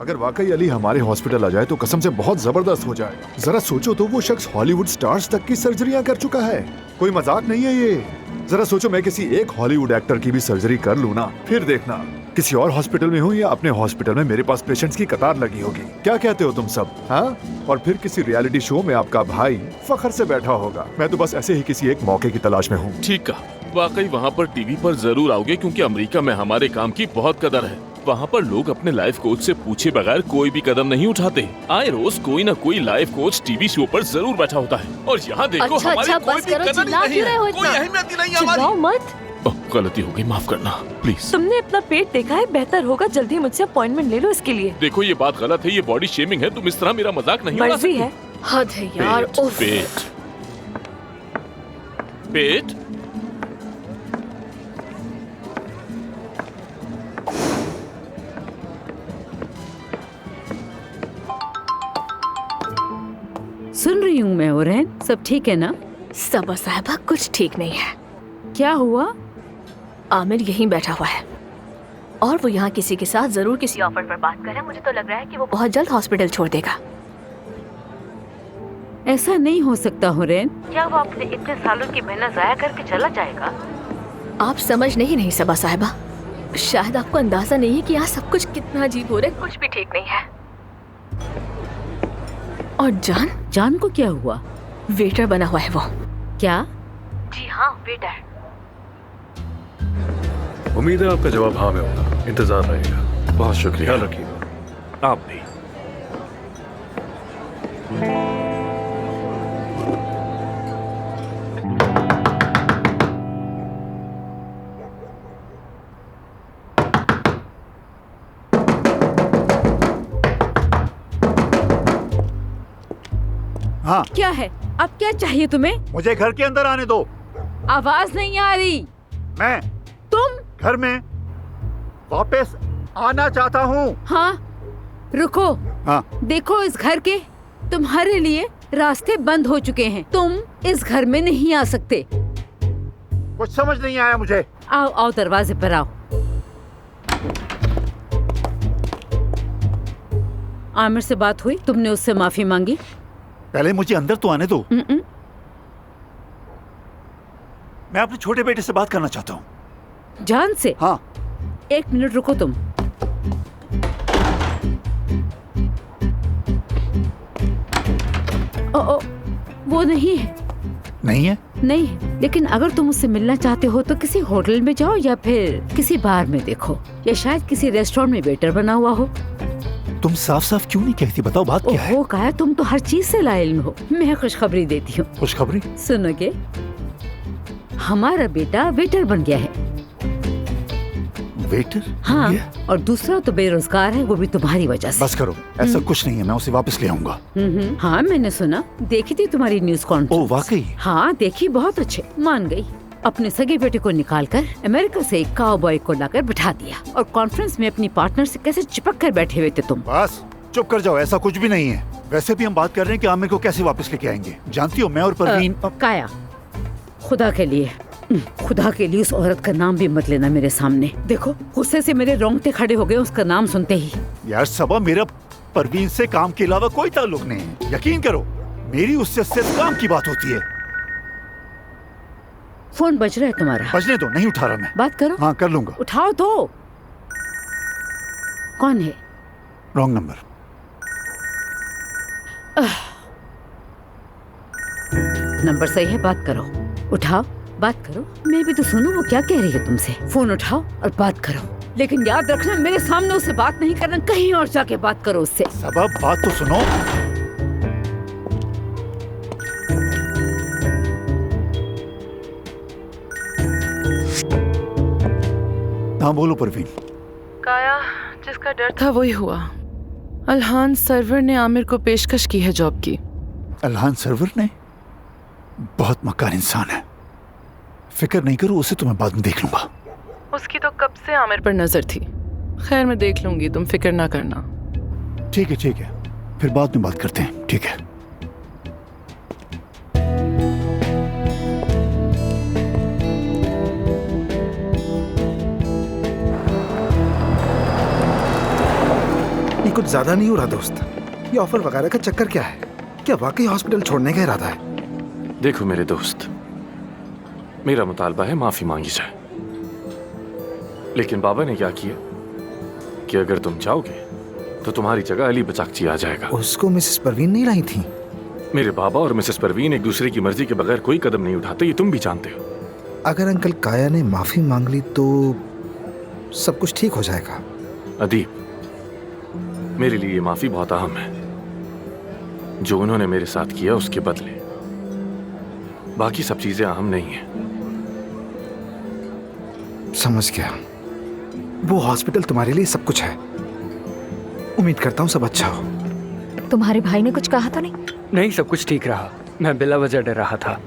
अगर वाकई अली हमारे हॉस्पिटल आ जाए तो कसम से बहुत जबरदस्त हो जाए। जरा सोचो तो, वो शख्स हॉलीवुड स्टार्स तक की सर्जरियां कर चुका है। कोई मजाक नहीं है ये। जरा सोचो, मैं किसी एक हॉलीवुड एक्टर की भी सर्जरी कर लूं ना, फिर देखना किसी और हॉस्पिटल में हूँ या अपने हॉस्पिटल में मेरे पास पेशेंट्स की कतार लगी होगी। क्या कहते हो तुम सब? हाँ, और फिर किसी रियलिटी शो में आपका भाई फखर से बैठा होगा। मैं तो बस ऐसे ही किसी एक मौके की तलाश में हूँ। ठीक कहा, वाकई वहाँ पर टीवी पर जरूर आओगे, क्योंकि अमेरिका में हमारे काम की बहुत कदर है। वहाँ पर लोग अपने लाइफ कोच से पूछे बगैर कोई भी कदम नहीं उठाते। आए रोज कोई न कोई लाइफ कोच टीवी शो पर जरूर बैठा होता है, और यहाँ देखो हमारी कोई भी कदर नहीं है, कोई अहमियत ही नहीं है हमारी। मत, गलती हो गई, माफ करना प्लीज। तुमने अपना पेट देखा है? बेहतर होगा जल्दी मुझसे अपॉइंटमेंट ले लो इसके लिए। देखो ये बात गलत है, ये बॉडी शेमिंग है, तुम इस तरह मेरा मजाक नहीं उड़ा सकती। है, हद है यार। पेट, पेट, पेट। सुन रही हूँ मैं। ओरहन, सब ठीक है ना? सबा साहबा, कुछ ठीक नहीं है। क्या हुआ? आमिर यहीं बैठा हुआ है और वो यहाँ किसी के साथ जरूर किसी ऑफर पर बात कर रहा है। मुझे तो लग रहा है कि वो बहुत जल्द हॉस्पिटल छोड़ देगा। ऐसा नहीं हो सकता ओरहन। क्या वो अपने इतने सालों की मेहनत जाया करके चला जाएगा? आप समझ नहीं सबा साहबा, शायद आपको अंदाजा नहीं है कि यहाँ सब कुछ कितना अजीब हो रहा है। कुछ भी ठीक नहीं है। और जान को क्या हुआ? वेटर बना हुआ है वो। क्या? जी हाँ, वेटर। उम्मीद है आपका जवाब हाँ में होगा। इंतजार रहेगा। बहुत शुक्रिया। ख्याल रखिएगा। आप भी। हाँ, क्या है? अब क्या चाहिए तुम्हें? मुझे घर के अंदर आने दो। आवाज नहीं आ रही। मैं तुम घर में वापस आना चाहता हूँ। हाँ, रुको। हाँ, देखो, इस घर के तुम्हारे लिए रास्ते बंद हो चुके हैं। तुम इस घर में नहीं आ सकते। कुछ समझ नहीं आया मुझे। आओ आओ, दरवाजे पर आओ। आमिर से बात हुई? तुमने उससे माफी मांगी? पहले मुझे अंदर तो आने दो। मैं अपने छोटे बेटे से बात करना चाहता हूँ। जान से? हाँ। 1 मिनट रुको तुम। ओ, वो नहीं है। नहीं है? नहीं है, लेकिन अगर तुम उससे मिलना चाहते हो तो किसी होटल में जाओ या फिर किसी बार में देखो, या शायद किसी रेस्टोरेंट में वेटर बना हुआ हो। तुम साफ साफ क्यों नहीं कहती? बताओ बात क्या है? ओहो काया, तुम तो हर चीज से लाइल हो। मैं खुशखबरी देती हूँ। खुशखबरी? सुनोगे? हमारा बेटा वेटर बन गया है। वेटर? हाँ, और दूसरा तो बेरोजगार है, वो भी तुम्हारी वजह से। बस करो, ऐसा कुछ नहीं है। मैं उसे वापस ले आऊंगा। हाँ, मैंने सुना, देखी थी तुम्हारी न्यूज कॉन्फ्रेंस। ओह वाकई? हाँ देखी, बहुत अच्छे। मान गई। अपने सगे बेटे को निकालकर अमेरिका से एक काउबॉय को लाकर बिठा दिया, और कॉन्फ्रेंस में अपनी पार्टनर से कैसे चिपक कर बैठे हुए थे तुम। बस चुप कर जाओ, ऐसा कुछ भी नहीं है। वैसे भी हम बात कर रहे हैं कि आमिर को कैसे वापस लेके आएंगे। जानती हो, मैं और परवीन। काया, खुदा के लिए, खुदा के लिए उस औरत का नाम भी मत लेना मेरे सामने। देखो, गुस्से से मेरे रोंगटे खड़े हो गए उसका नाम सुनते ही। यार सबा, मेरा परवीन से काम के अलावा कोई ताल्लुक नहीं है। यकीन करो, मेरी उससे सिर्फ काम की बात होती है। फोन बज रहा है तुम्हारा। बजने दो, नहीं उठा रहा मैं। बात करो। हाँ, कर लूंगा। उठाओ तो। कौन है? Wrong number. नंबर सही है, बात करो। उठाओ, बात करो। मैं भी तो सुनूं वो क्या कह रही है तुमसे। फोन उठाओ और बात करो, लेकिन याद रखना मेरे सामने उससे बात नहीं करना, कहीं और जाके बात करो उससे। सबा, बात तो सुनो। हाँ बोलो परवीन। काया, जिसका डर था वही हुआ। अल्हान सर्वर ने आमिर को पेशकश की है जॉब की। अल्हान सर्वर ने? बहुत मक्कार इंसान है। फिक्र नहीं करो, उसे तो मैं बाद में देख लूंगा। उसकी तो कब से आमिर पर नजर थी। खैर, मैं देख लूंगी, तुम फिक्र ना करना। ठीक है, ठीक है, फिर बाद में बात करते हैं। ठीक है। कुछ ज्यादा नहीं हो रहा दोस्त? ये ऑफर वगैरह का चक्कर क्या है? क्या वाकई हॉस्पिटल छोड़ने का इरादा है? देखो मेरे दोस्त, मेरा मुतालबा है माफी मांगी जाए, लेकिन बाबा ने क्या किया कि अगर तुम जाओगे तो तुम्हारी जगह अली बचाकची आ जाएगा। उसको मिसेस परवीन नहीं लाई थी? मेरे बाबा और मिसेस परवीन एक दूसरे की मर्जी के बगैर कोई कदम नहीं उठाते, ये तुम भी जानते हो। अगर अंकल काया ने माफी मांग ली तो सब कुछ ठीक हो जाएगा। अदीब, मेरे लिए ये माफी बहुत अहम है। जो उन्होंने मेरे साथ किया उसके बदले, बाकी सब चीजें अहम नहीं है। समझ गया। वो हॉस्पिटल तुम्हारे लिए सब कुछ है। उम्मीद करता हूँ सब अच्छा हो। तुम्हारे भाई ने कुछ कहा तो नहीं? नहीं, सब कुछ ठीक रहा। मैं बिला वजह डर रहा था।